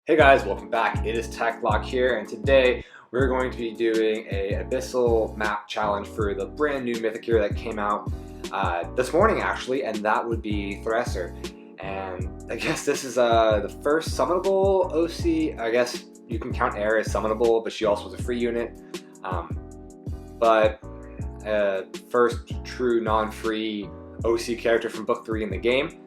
Hey guys, welcome back. It is TechBlock here, and today we're going to be doing a Abyssal Map challenge for the brand new Mythic Hero that came out this morning actually, and that would be Thrasir. And I guess this is the first summonable OC. I guess you can count Air as summonable, but she also was a free unit. But first true non-free OC character from book 3 in the game.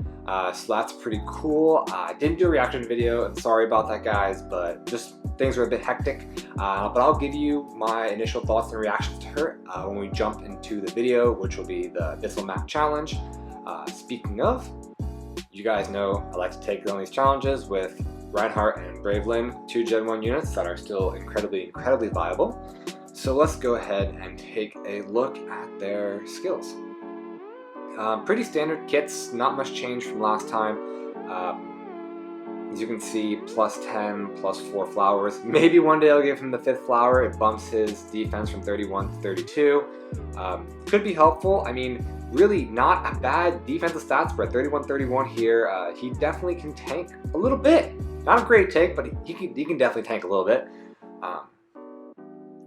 So that's pretty cool. I didn't do a reaction video, and sorry about that guys, but just things were a bit hectic. But I'll give you my initial thoughts and reactions to her when we jump into the video, which will be the Abyssal Map challenge. Speaking of, you guys know I like to take on these challenges with Reinhardt and Bravelyn, 2 Gen 1 units that are still incredibly viable. So let's go ahead and take a look at their skills. Pretty standard kits, not much change from last time. As you can see, +10, +4 flowers. Maybe one day I'll give him the 5th flower. It bumps his defense from 31 to 32. Could be helpful. I mean, really not a bad defensive stats spread. 31-31 here. He definitely can tank a little bit. Not a great tank, but he can definitely tank a little bit.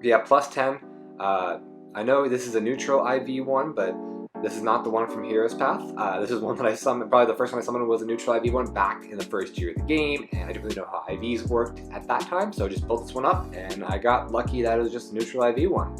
Yeah, +10. I know this is a neutral IV one, but this is not the one from Hero's Path. This is one that I summoned, probably the first one I summoned was a neutral IV one back in the first year of the game, and I didn't really know how IVs worked at that time, so I just built this one up, and I got lucky that it was just a neutral IV one.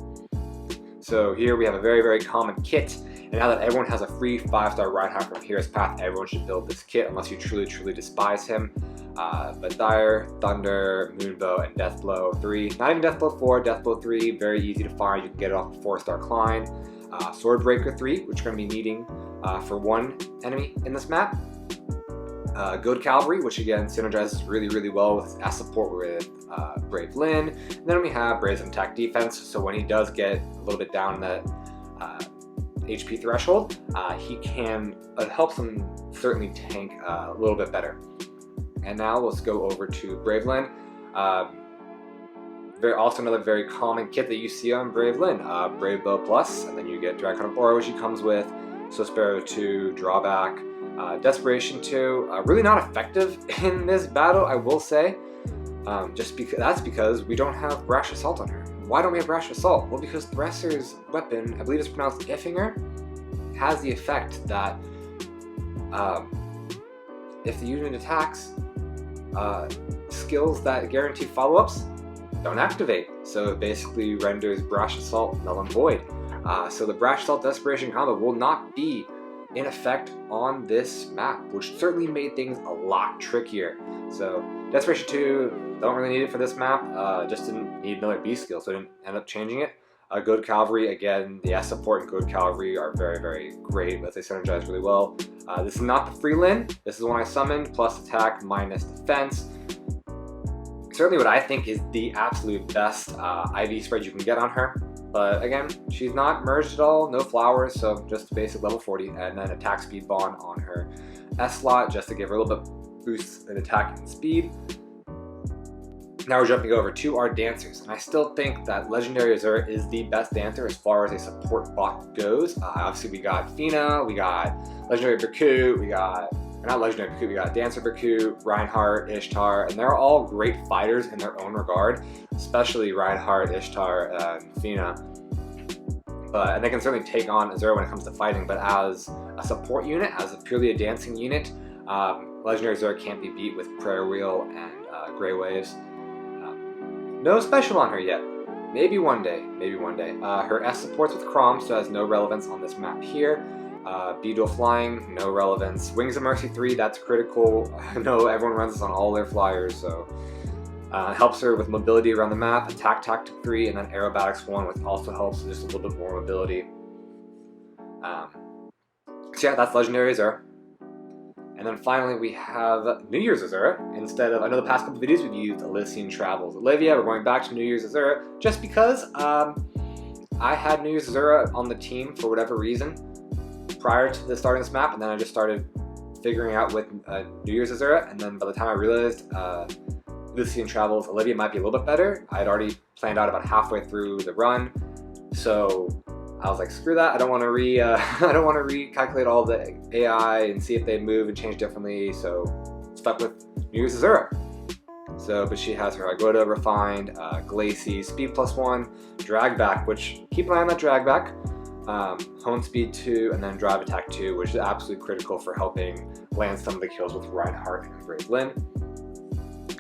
So here we have a very common kit, and now that everyone has a free 5-star Reinhardt from Hero's Path, everyone should build this kit unless you truly despise him. But Dire, Thunder, Moonbow, and Deathblow 3. Not even Deathblow 4, Deathblow 3, very easy to find. You can get it off a 4-star Klein. Swordbreaker 3, which we're going to be needing for one enemy in this map. Goad Cavalry, which again synergizes really well with as support with Bravelyn. And then we have Brazen Attack Defense, so when he does get a little bit down that HP threshold, it helps him certainly tank a little bit better. And now let's go over to Bravelyn. Also another very common kit that you see on Bravelyn, Brave Bow Plus, and then you get Dragon of Aura, which he comes with, So Sparrow 2, Drawback, Desperation 2. Really not effective in this battle, I will say. That's because we don't have Brash Assault on her. Why don't we have Brash Assault? Well, because Thrasir's weapon, I believe it's pronounced Iffinger, has the effect that if the unit attacks, skills that guarantee follow-ups don't activate, so it basically renders Brash Assault null and void. So the Brash Assault Desperation combo will not be in effect on this map, which certainly made things a lot trickier. So Desperation 2, don't really need it for this map, just didn't need another B skill, so I didn't end up changing it. Goad Cavalry, again, the S support and Goad Cavalry are very great, but they synergize really well. This is not the free Lin, this is one I summoned, plus attack, minus defense. Certainly what I think is the absolute best IV spread you can get on her. But again, she's not merged at all, no flowers, so just basic level 40, and then attack speed bond on her S slot just to give her a little bit boost in attack and speed. Now we're jumping over to our dancers, and I still think that Legendary Azura is the best dancer as far as a support block goes. Obviously we got Fina, we got Legendary Berkut, we got Dancer Berkut, Reinhardt, Ishtar, and they're all great fighters in their own regard, especially Reinhardt, Ishtar, and Fina. And they can certainly take on Azura when it comes to fighting, but as a support unit, as purely a dancing unit, Legendary Azura can't be beat with Prayer Wheel and Grey Waves. No special on her yet. Maybe one day, Her S supports with Chrom, so has no relevance on this map here. B-Dual Flying, no relevance. Wings of Mercy 3, that's critical. I know everyone runs this on all their flyers, so helps her with mobility around the map. Attack Tactic 3, and then Aerobatics 1, which also helps with just a little bit more mobility. So yeah, that's Legendary Azura. And then finally we have New Year's Azura. Instead of, I know the past couple videos we've used Elysian Travels. Olivia, we're going back to New Year's Azura just because I had New Year's Azura on the team for whatever reason prior to the starting this map, and then I just started figuring out with New Year's Azura, and then by the time I realized Elysian Travels Olivia might be a little bit better, I had already planned out about halfway through the run, so I was like, screw that, I don't want to recalculate all the AI and see if they move and change differently, so stuck with New Year's Azura. So, but she has her Agoda refined, Glacie, speed +1, drag back, which keep an eye on that drag back, hone speed 2, and then drive attack 2, which is absolutely critical for helping land some of the kills with Reinhardt and Brave Lyn.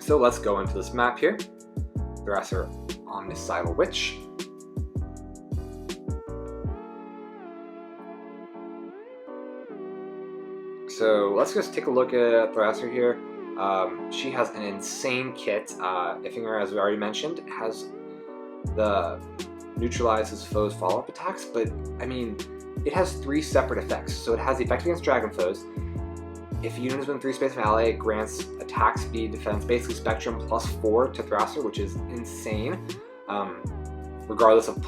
So let's go into this map here. Thrasir, Omnicidal Witch. So let's just take a look at Thrasir here. She has an insane kit. Iffinger, as we already mentioned, has the neutralizes foes follow-up attacks, but I mean, it has 3 separate effects. So it has the effect against dragon foes. If a unit is within 3 space of an ally, it grants attack, speed, defense, basically spectrum +4 to Thrasir, which is insane. Regardless of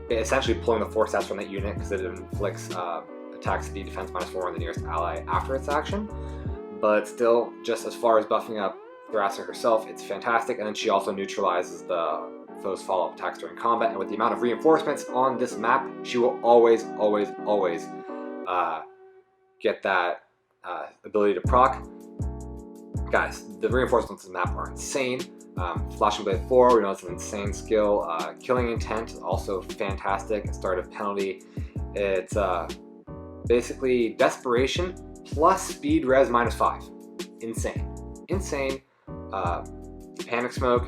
essentially pulling the 4 stats from that unit, because it inflicts attack, speed, defense -4 on the nearest ally after its action. But still, just as far as buffing up Thrasir herself, it's fantastic. And then she also neutralizes the foes follow-up attacks during combat. And with the amount of reinforcements on this map, she will always get that ability to proc. Guys, the reinforcements on this map are insane. Flashing Blade 4, we know it's an insane skill. Killing Intent is also fantastic. Start of Penalty. It's basically Desperation plus Speed Res -5. Insane. Panic Smoke,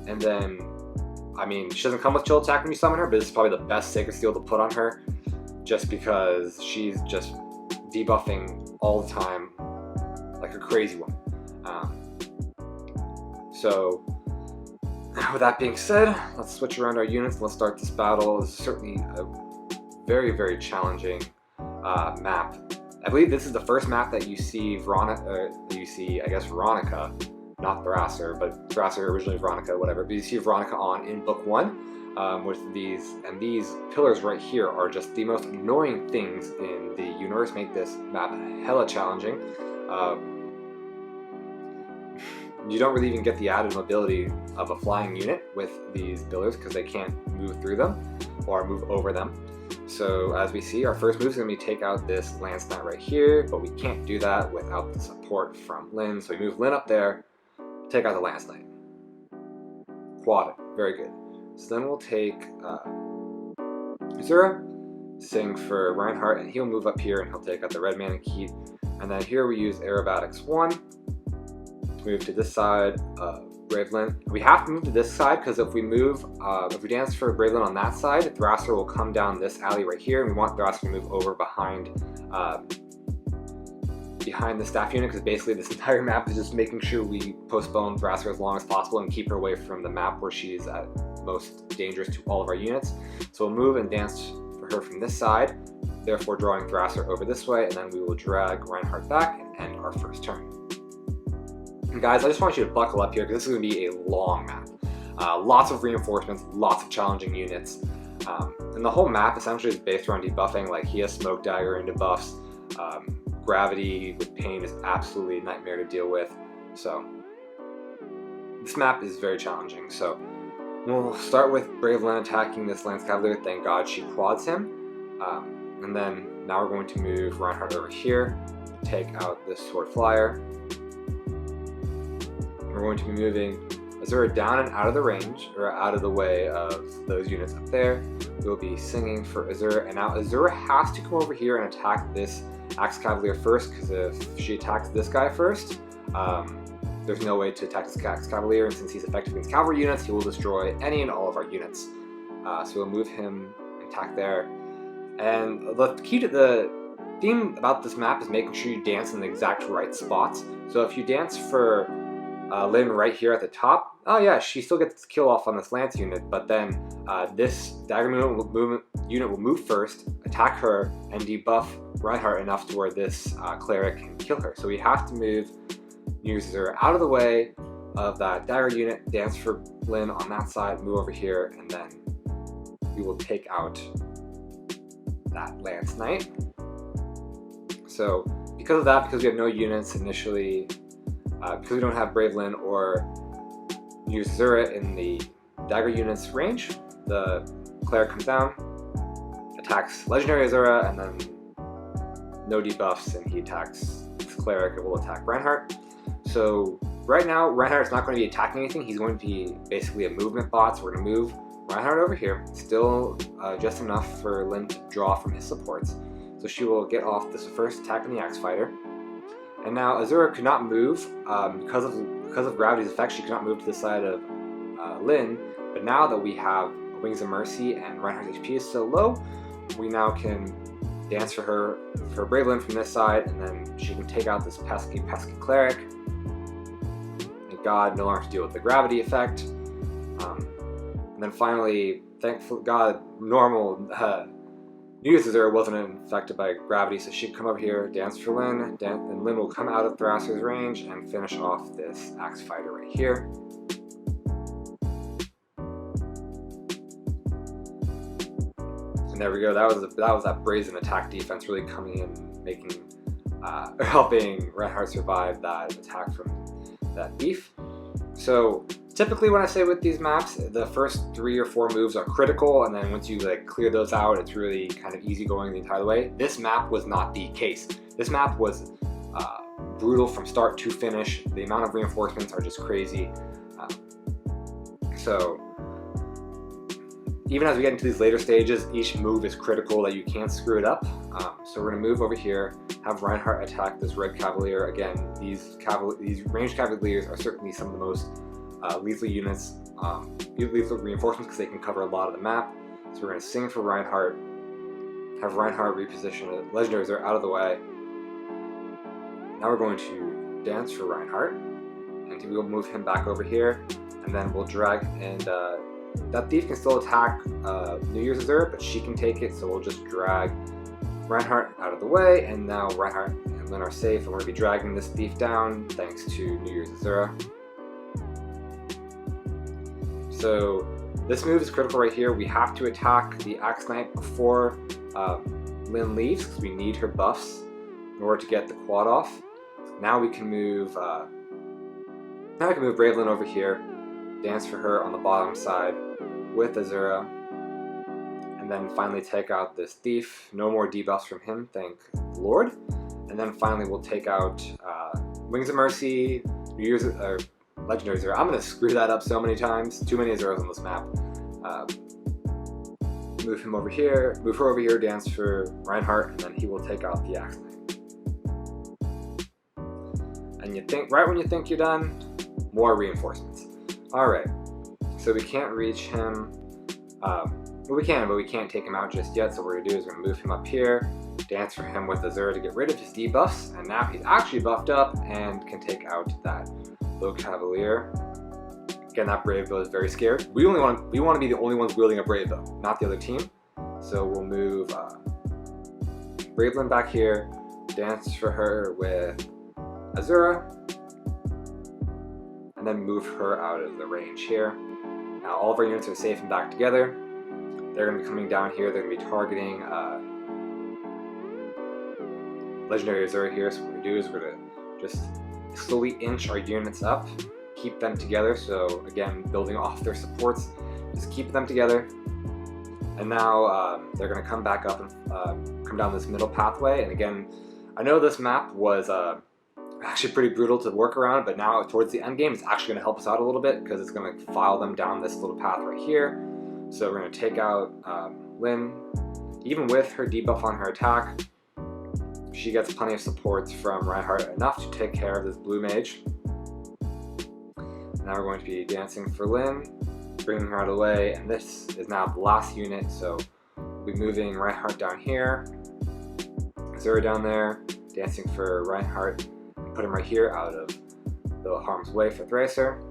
and then, I mean, she doesn't come with Chill Attack when you summon her, but this is probably the best Sacred Steel to put on her, just because she's just debuffing all the time like a crazy one. So with that being said, let's switch around our units and let's start this battle. This is certainly a very challenging map. I believe this is the first map that you see Veronica, not Thrasir, but Thrasir originally Veronica, whatever, but you see Veronica on in book 1 with these, and these pillars right here are just the most annoying things in the universe, make this map hella challenging. You don't really even get the added mobility of a flying unit with these pillars because they can't move through them or move over them. So as we see, our first move is going to be take out this Lance Knight right here, but we can't do that without the support from Lyn. So we move Lyn up there, take out the Lance Knight. Quad it, very good. So then we'll take Azura, sing for Reinhardt, and he'll move up here and he'll take out the Red Man and Keat. And then here we use Aerobatics 1 to move to this side of Brave Lyn. We have to move to this side because if we dance for Brave Lyn on that side, Thrasir will come down this alley right here, and we want Thrasir to move over behind the staff unit, because basically this entire map is just making sure we postpone Thrasir as long as possible and keep her away from the map where she's at most dangerous to all of our units. So we'll move and dance for her from this side, therefore drawing Thrasir over this way, and then we will drag Reinhardt back and end our first turn. And guys, I just want you to buckle up here because this is going to be a long map. Lots of reinforcements, lots of challenging units. And the whole map essentially is based around debuffing. Like, he has Smoke Dagger and debuffs. Gravity with Pain is absolutely a nightmare to deal with. So this map is very challenging. So we'll start with Brave Lyn attacking this Lance Cavalier. Thank God she quads him. And then now we're going to move Reinhardt over here, take out this Sword Flyer. We're going to be moving Azura down and out of the range, or out of the way of those units up there. We'll be singing for Azura, and now Azura has to come over here and attack this Axe Cavalier first, because if she attacks this guy first, there's no way to attack this Axe Cavalier, and since he's effective against cavalry units, he will destroy any and all of our units. So we'll move him and attack there. And the key to the theme about this map is making sure you dance in the exact right spots. So if you dance for Lyn right here at the top, oh yeah, she still gets the kill off on this Lance unit, but then this Dagger unit will move first, attack her, and debuff Reinhardt enough to where this Cleric can kill her. So we have to move Azura out of the way of that Dagger unit, dance for Lyn on that side, move over here, and then we will take out that Lance Knight. So because of that, because we have no units initially, because we don't have Brave Lyn or Azura in the Dagger unit's range, the Cleric comes down, attacks Legendary Azura, and then no debuffs, and he attacks this Cleric. It will attack Reinhardt. So right now, Reinhardt's not going to be attacking anything. He's going to be basically a movement bot, so we're going to move Reinhardt over here. Still just enough for Lynn to draw from his supports. So she will get off this first attack on the Axe Fighter. And now Azura could not move because of Gravity's effect. She could not move to the side of Lynn. But now that we have Wings of Mercy and Reinhardt's HP is so low, we now can dance for her for Brave Lynn from this side, and then she can take out this pesky cleric. Thank God, no longer have to deal with the gravity effect. And then finally, thankful God, normal New Year's Azura wasn't affected by gravity, so she can come over here, dance for Lynn, and Lynn will come out of Thrasir's range and finish off this Axe Fighter right here. And there we go. That was that brazen attack defense really coming in, making helping Reinhardt survive that attack from that thief. So typically when I say with these maps, the first 3 or 4 moves are critical, and then once you like clear those out, it's really kind of easy going the entire way. This map was not the case. This map was brutal from start to finish. The amount of reinforcements are just crazy. So even as we get into these later stages, each move is critical that you can't screw it up. So we're going to move over here, have Reinhardt attack this Red Cavalier. Again, these ranged Cavaliers are certainly some of the most lethal units, lethal reinforcements, because they can cover a lot of the map. So we're going to sing for Reinhardt, have Reinhardt reposition it. Legendaries are out of the way. Now we're going to dance for Reinhardt, and we'll move him back over here, and then we'll drag, and that thief can still attack New Year's Azura, but she can take it, so we'll just drag Reinhardt out of the way, and now Reinhardt and Lynn are safe, and we're going to be dragging this thief down thanks to New Year's Azura. So this move is critical right here. We have to attack the Axe Knight before Lynn leaves, because we need her buffs in order to get the quad off. Now we can move Brave Lynn over here, dance for her on the bottom side with Azura, and then finally take out this thief. No more debuffs from him, thank the Lord. And then finally we'll take out Wings of Mercy, New Year's, Legendary Azura. I'm going to screw that up so many times. Too many Azuras on this map. Move him over here, move her over here, dance for Reinhardt, and then he will take out the Axe Knight. And you think, right when you think you're done, more reinforcements. Alright, so we can't reach him. Well, we can, but we can't take him out just yet. So what we're going to do is we're going to move him up here, dance for him with Azura to get rid of his debuffs, and now he's actually buffed up and can take out that Low Cavalier. Again, that Brave Bow is very scared. We want to be the only ones wielding a Brave Bow, not the other team. So we'll move Brave Lynn back here, dance for her with Azura, and then move her out of the range here. Now all of our units are safe and back together. They're going to be coming down here. They're going to be targeting Legendary Azura here. So what we're going to do is we're going to just slowly inch our units up, keep them together. So again, building off their supports, just keep them together. And now they're going to come back up and come down this middle pathway. And again, I know this map was actually pretty brutal to work around, but now towards the end game, it's actually going to help us out a little bit, because it's going to file them down this little path right here. So we're going to take out Lynn. Even with her debuff on her attack, she gets plenty of supports from Reinhardt, enough to take care of this blue mage. Now we're going to be dancing for Lynn, bringing her out of the way, and this is now the last unit, so we'll be moving Reinhardt down here, Azura down there, dancing for Reinhardt, and put him right here out of the harm's way for Thrasir.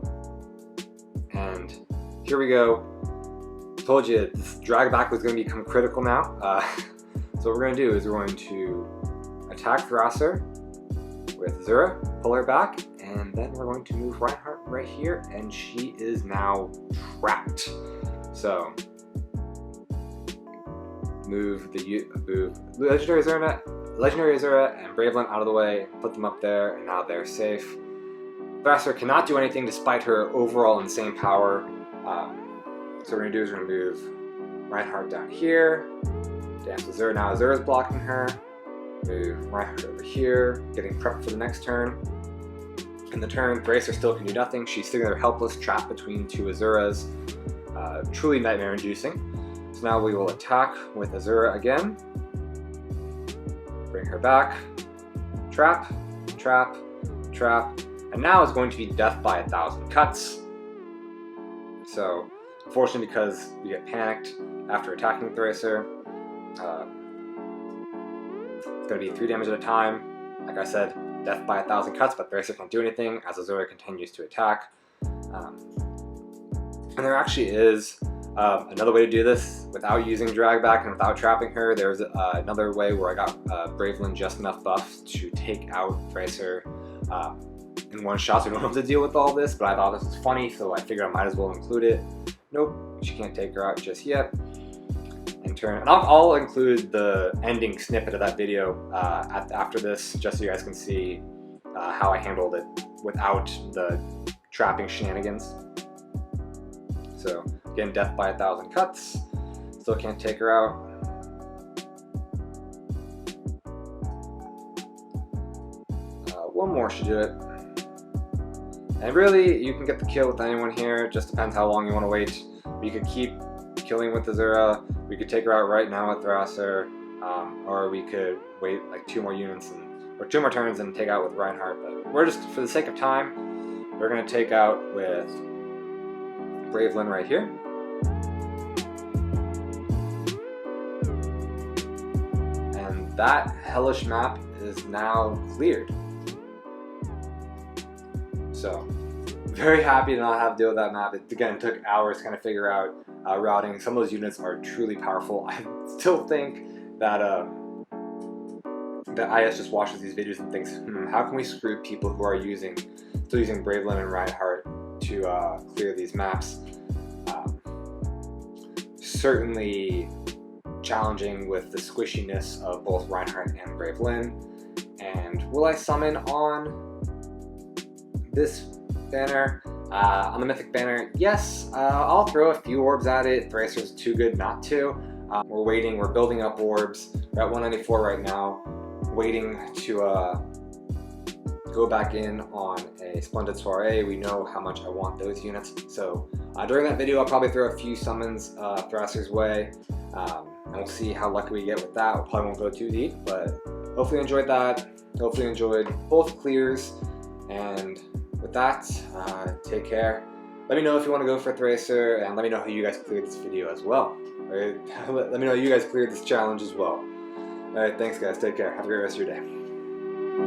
And here we go. Told you this drag back was going to become critical now. So what we're going to do is we're going to attack Thrasir with Azura, pull her back, and then we're going to move Reinhardt right here, and she is now trapped. So move Legendary Azura and Brave Lynn out of the way, put them up there, and now they're safe. Thrasir cannot do anything despite her overall insane power. So what we're going to do is we're going to move Reinhardt down here, dance with Azura. Now Azura's blocking her. Move Reinhardt over here, getting prepped for the next turn. In the turn, Thrasir still can do nothing. She's sitting there helpless, trapped between two Azuras. Truly nightmare-inducing. So now we will attack with Azura again. Bring her back. Trap, trap, trap. And now it's going to be death by 1,000 cuts. So, unfortunately, because we get panicked after attacking Thrasir, it's going to be 3 damage at a time. Like I said, death by 1,000 cuts, but Thrasir can't do anything as Azura continues to attack. And there actually is another way to do this without using drag back and without trapping her. There's another way where I got Bravelyn just enough buffs to take out Thrasir in one shot, so we don't have to deal with all this, but I thought this was funny, so I figured I might as well include it. Nope, she can't take her out just yet. And I'll include the ending snippet of that video after this, just so you guys can see how I handled it without the trapping shenanigans. So again, death by 1,000 cuts. Still can't take her out. One more should do it. And really, you can get the kill with anyone here. It just depends how long you want to wait. You could keep killing with Azura. We could take her out right now with Thrasir, or we could wait like 2 more units or 2 more turns and take out with Reinhardt. But we're just, for the sake of time, we're going to take out with Bravelyn right here. And that hellish map is now cleared. So, very happy to not have to deal with that map. It again took hours to kind of figure out routing. Some of those units are truly powerful. I still think that that IS just watches these videos and thinks, how can we screw people who are still using Bravelyn and Reinhardt to clear these maps? Certainly challenging with the squishiness of both Reinhardt and Bravelyn. And will I summon on this banner? On the Mythic banner, yes, I'll throw a few orbs at it. Thrasir's too good not to. We're waiting, we're building up orbs. We're at 194 right now, waiting to go back in on a Splendid Soiree. We know how much I want those units. So during that video, I'll probably throw a few summons Thrasir's way, and we'll see how lucky we get with that. We probably won't go too deep, but hopefully you enjoyed that. Hopefully you enjoyed both clears, and with that, take care. Let me know if you want to go for Thrasir, and let me know how you guys cleared this video as well. Let me know how you guys cleared this challenge as well. Alright, thanks guys, take care. Have a great rest of your day.